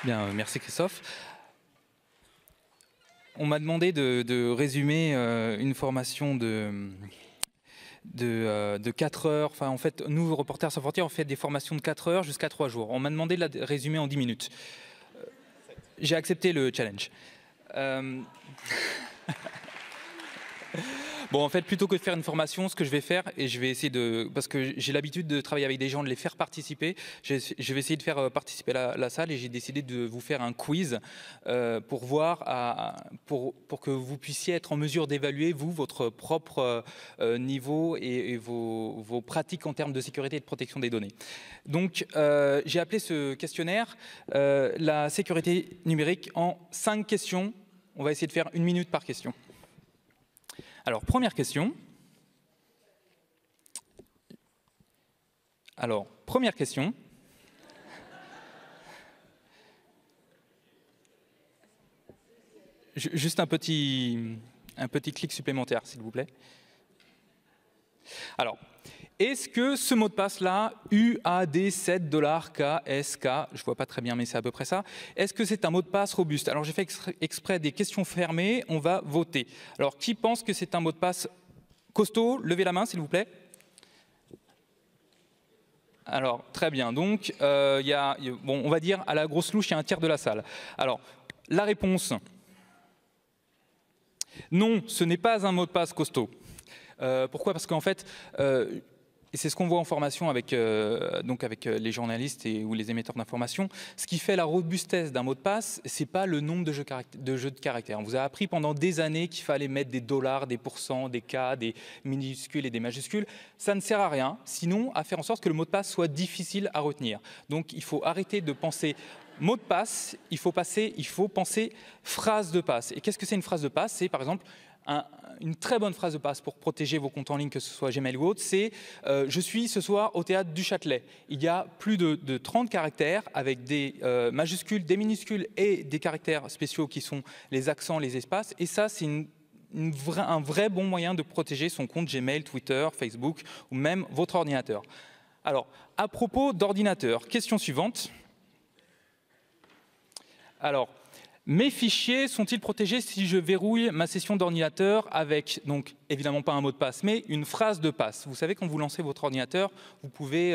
Bien, merci Christophe. On m'a demandé de résumer une formation de 4 heures. Enfin, en fait, nous, Reporters sans frontières, on fait des formations de 4 heures jusqu'à 3 jours. On m'a demandé de la résumer en 10 minutes. J'ai accepté le challenge. Bon, en fait, plutôt que de faire une formation, ce que je vais faire, et je vais essayer de... Parce que j'ai l'habitude de travailler avec des gens, de les faire participer. Je vais essayer de faire participer la salle et j'ai décidé de vous faire un quiz pour voir, pour que vous puissiez être en mesure d'évaluer, vous, votre propre niveau et vos pratiques en termes de sécurité et de protection des données. Donc, j'ai appelé ce questionnaire la sécurité numérique en 5 questions. On va essayer de faire 1 minute par question. Alors, première question. Juste un petit clic supplémentaire, s'il vous plaît. Alors, est-ce que ce mot de passe-là, UAD7$KSK, je ne vois pas très bien, mais c'est à peu près ça, est-ce que c'est un mot de passe robuste? Alors, j'ai fait exprès des questions fermées, on va voter. Alors, qui pense que c'est un mot de passe costaud? Levez la main, s'il vous plaît. Alors, très bien. Donc, bon, on va dire, à la grosse louche, il y a un tiers de la salle. Alors, la réponse, non, ce n'est pas un mot de passe costaud. Pourquoi? Parce qu'en fait, et c'est ce qu'on voit en formation avec les journalistes ou les émetteurs d'informations, ce qui fait la robustesse d'un mot de passe, c'est pas le nombre de jeux de caractères. On vous a appris pendant des années qu'il fallait mettre des $, des pourcents, des K, des minuscules et des majuscules. Ça ne sert à rien, sinon à faire en sorte que le mot de passe soit difficile à retenir. Donc il faut arrêter de penser mot de passe, il faut penser phrase de passe. Et qu'est-ce que c'est une phrase de passe? C'est par exemple une très bonne phrase de passe pour protéger vos comptes en ligne, que ce soit Gmail ou autre, c'est je suis ce soir au théâtre du Châtelet. Il y a plus de 30 caractères avec des majuscules, des minuscules et des caractères spéciaux qui sont les accents, les espaces. Et ça, c'est un vrai bon moyen de protéger son compte Gmail, Twitter, Facebook ou même votre ordinateur. Alors, à propos d'ordinateur, question suivante. Alors, mes fichiers sont-ils protégés si je verrouille ma session d'ordinateur avec, donc évidemment pas un mot de passe, mais une phrase de passe? Vous savez, quand vous lancez votre ordinateur, vous pouvez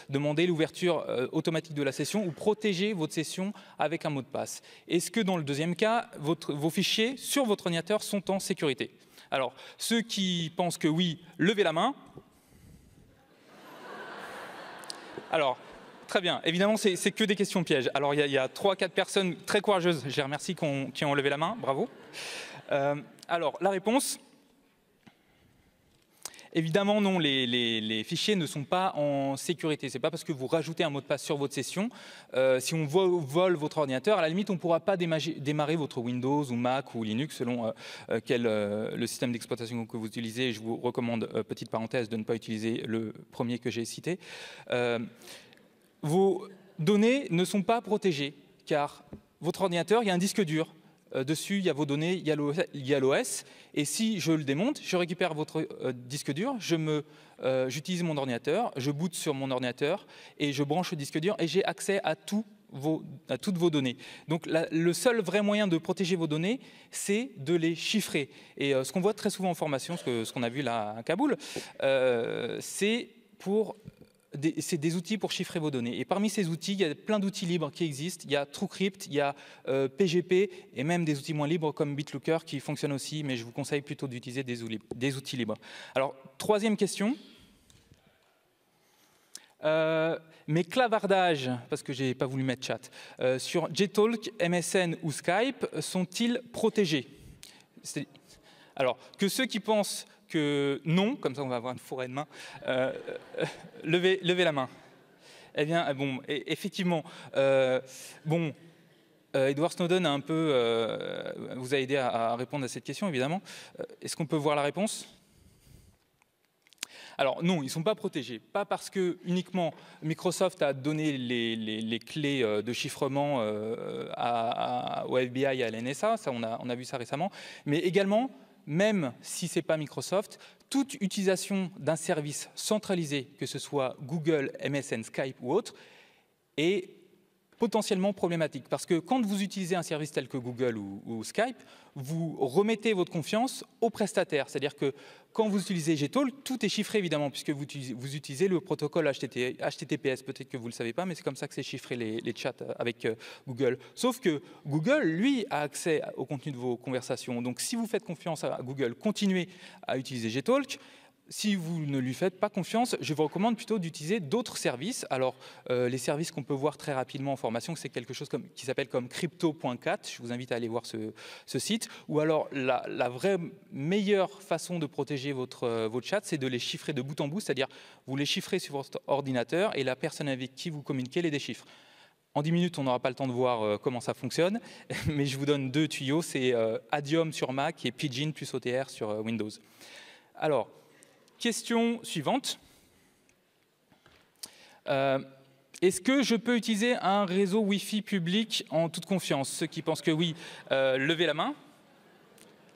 demander l'ouverture automatique de la session ou protéger votre session avec un mot de passe. Est-ce que dans le deuxième cas, vos fichiers sur votre ordinateur sont en sécurité? Alors, ceux qui pensent que oui, levez la main. Alors, très bien. Évidemment, c'est que des questions pièges. Alors, il y a 3-4 personnes très courageuses, je les remercie, qui ont levé la main. Bravo. Alors, la réponse, évidemment, non, les fichiers ne sont pas en sécurité. Ce n'est pas parce que vous rajoutez un mot de passe sur votre session. Si on vole votre ordinateur, à la limite, on ne pourra pas démarrer votre Windows ou Mac ou Linux, selon le système d'exploitation que vous utilisez. Je vous recommande, petite parenthèse, de ne pas utiliser le premier que j'ai cité. Vos données ne sont pas protégées, car votre ordinateur, il y a un disque dur. Dessus, il y a vos données, il y a l'OS. Et si je le démonte, je récupère votre disque dur, j'utilise mon ordinateur, je boot sur mon ordinateur et je branche le disque dur et j'ai accès à toutes vos données. Donc le seul vrai moyen de protéger vos données, c'est de les chiffrer. Et ce qu'on voit très souvent en formation, ce qu'on a vu là à Kaboul, c'est des outils pour chiffrer vos données. Et parmi ces outils, il y a plein d'outils libres qui existent. Il y a TrueCrypt, il y a PGP et même des outils moins libres comme BitLooker qui fonctionnent aussi, mais je vous conseille plutôt d'utiliser des outils libres. Alors, troisième question. Mes clavardages, parce que je n'ai pas voulu mettre chat, sur Gtalk, MSN ou Skype sont-ils protégés? Alors, que ceux qui pensent que non, comme ça on va avoir une forêt de mains, levez la main. Eh bien, bon, effectivement, Edward Snowden a un peu, vous a aidé à répondre à cette question, évidemment. Est-ce qu'on peut voir la réponse? Alors non, ils ne sont pas protégés. Pas parce que uniquement Microsoft a donné les clés de chiffrement au FBI et à la NSA, ça, on a vu ça récemment, mais également, même si ce n'est pas Microsoft, toute utilisation d'un service centralisé, que ce soit Google, MSN, Skype ou autre, est potentiellement problématique. Parce que quand vous utilisez un service tel que Google ou Skype, vous remettez votre confiance au prestataire. C'est-à-dire que quand vous utilisez Gtalk, tout est chiffré évidemment, puisque vous utilisez le protocole HTTPS. Peut-être que vous ne le savez pas, mais c'est comme ça que c'est chiffré les chats avec Google. Sauf que Google, lui, a accès au contenu de vos conversations. Donc si vous faites confiance à Google, continuez à utiliser Gtalk. Si vous ne lui faites pas confiance, je vous recommande plutôt d'utiliser d'autres services. Alors, les services qu'on peut voir très rapidement en formation, c'est quelque chose qui s'appelle comme crypto.cat. Je vous invite à aller voir ce site. Ou alors, la vraie meilleure façon de protéger votre chat, c'est de les chiffrer de bout en bout. C'est-à-dire, vous les chiffrez sur votre ordinateur et la personne avec qui vous communiquez les déchiffre. En 10 minutes, on n'aura pas le temps de voir comment ça fonctionne, mais je vous donne 2 tuyaux. C'est Adium sur Mac et Pidgin plus OTR sur Windows. Alors, question suivante. Est-ce que je peux utiliser un réseau Wi-Fi public en toute confiance? Ceux qui pensent que oui, levez la main.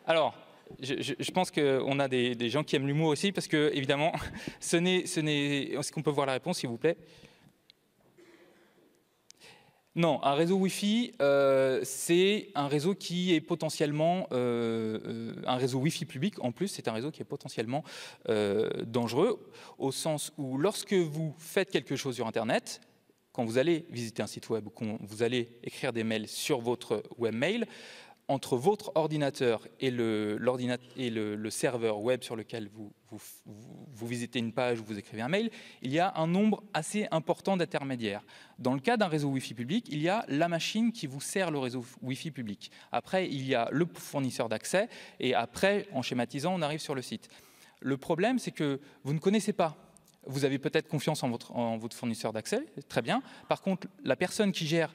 Alors, je pense qu'on a des gens qui aiment l'humour aussi, parce que, évidemment, est-ce qu'on peut voir la réponse, s'il vous plaît? Non, un réseau Wi-Fi, c'est un réseau qui est potentiellement un réseau Wi-Fi public. En plus, c'est un réseau qui est potentiellement dangereux, au sens où lorsque vous faites quelque chose sur Internet, quand vous allez visiter un site web ou quand vous allez écrire des mails sur votre webmail, entre votre ordinateur et le serveur web sur lequel vous visitez une page ou vous écrivez un mail, il y a un nombre assez important d'intermédiaires. Dans le cas d'un réseau Wi-Fi public, il y a la machine qui vous sert le réseau Wi-Fi public. Après, il y a le fournisseur d'accès et après, en schématisant, on arrive sur le site. Le problème, c'est que vous ne connaissez pas. Vous avez peut-être confiance en votre fournisseur d'accès, très bien. Par contre, la personne qui gère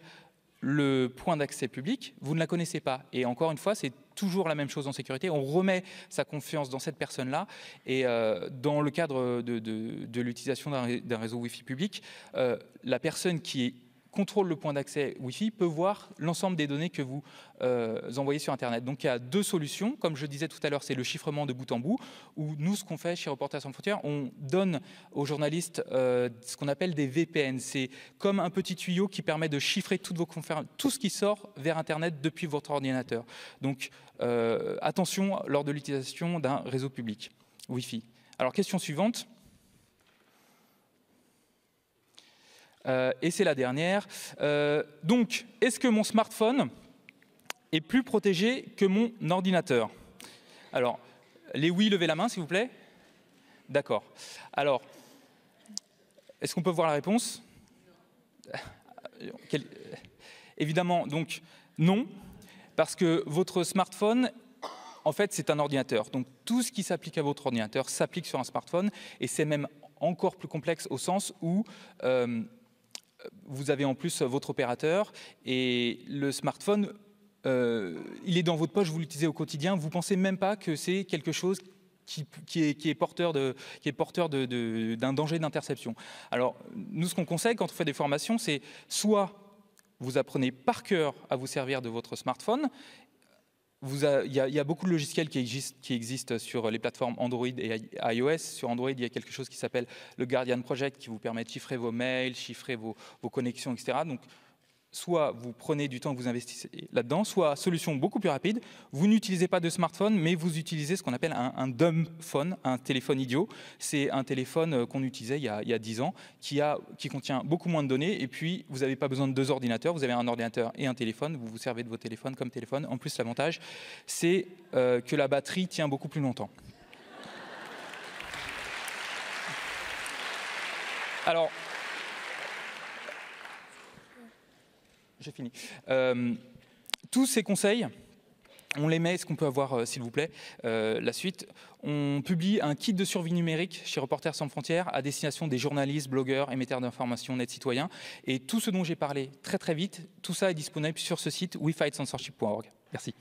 le point d'accès public, vous ne la connaissez pas. Et encore une fois, c'est toujours la même chose en sécurité. On remet sa confiance dans cette personne-là. Et dans le cadre de l'utilisation d'un réseau Wi-Fi public, la personne qui contrôle le point d'accès Wi-Fi peut voir l'ensemble des données que vous envoyez sur Internet. Donc il y a 2 solutions. Comme je disais tout à l'heure, c'est le chiffrement de bout en bout, où nous, ce qu'on fait chez Reporters sans frontières, on donne aux journalistes ce qu'on appelle des VPN. C'est comme un petit tuyau qui permet de chiffrer toutes vos conférences, tout ce qui sort vers Internet depuis votre ordinateur. Donc attention lors de l'utilisation d'un réseau public Wi-Fi. Alors question suivante. Et c'est la dernière. Donc, est-ce que mon smartphone est plus protégé que mon ordinateur? Alors, les oui, levez la main, s'il vous plaît. D'accord. Alors, est-ce qu'on peut voir la réponse? Évidemment, donc, non, parce que votre smartphone, en fait, c'est un ordinateur. Donc, tout ce qui s'applique à votre ordinateur s'applique sur un smartphone, et c'est même encore plus complexe au sens où vous avez en plus votre opérateur et le smartphone, il est dans votre poche, vous l'utilisez au quotidien, vous ne pensez même pas que c'est quelque chose qui est porteur d'un danger d'interception. Alors, nous, ce qu'on conseille quand on fait des formations, c'est soit vous apprenez par cœur à vous servir de votre smartphone. Il y a beaucoup de logiciels qui existent sur les plateformes Android et iOS. Sur Android, il y a quelque chose qui s'appelle le Guardian Project qui vous permet de chiffrer vos mails, chiffrer vos connexions, etc. Donc, soit vous prenez du temps que vous investissez là-dedans, soit solution beaucoup plus rapide, vous n'utilisez pas de smartphone, mais vous utilisez ce qu'on appelle un dumb phone, un téléphone idiot. C'est un téléphone qu'on utilisait il y a 10 ans, qui contient beaucoup moins de données, et puis vous n'avez pas besoin de 2 ordinateurs, vous avez un ordinateur et un téléphone, vous vous servez de votre téléphone comme téléphone. En plus, l'avantage, c'est que la batterie tient beaucoup plus longtemps. Alors, j'ai fini. Tous ces conseils, on les met, est-ce qu'on peut avoir, s'il vous plaît, la suite? On publie un kit de survie numérique chez Reporters sans frontières à destination des journalistes, blogueurs, émetteurs d'informations, net citoyens. Et tout ce dont j'ai parlé très très vite, tout ça est disponible sur ce site wefightcensorship.org. Merci.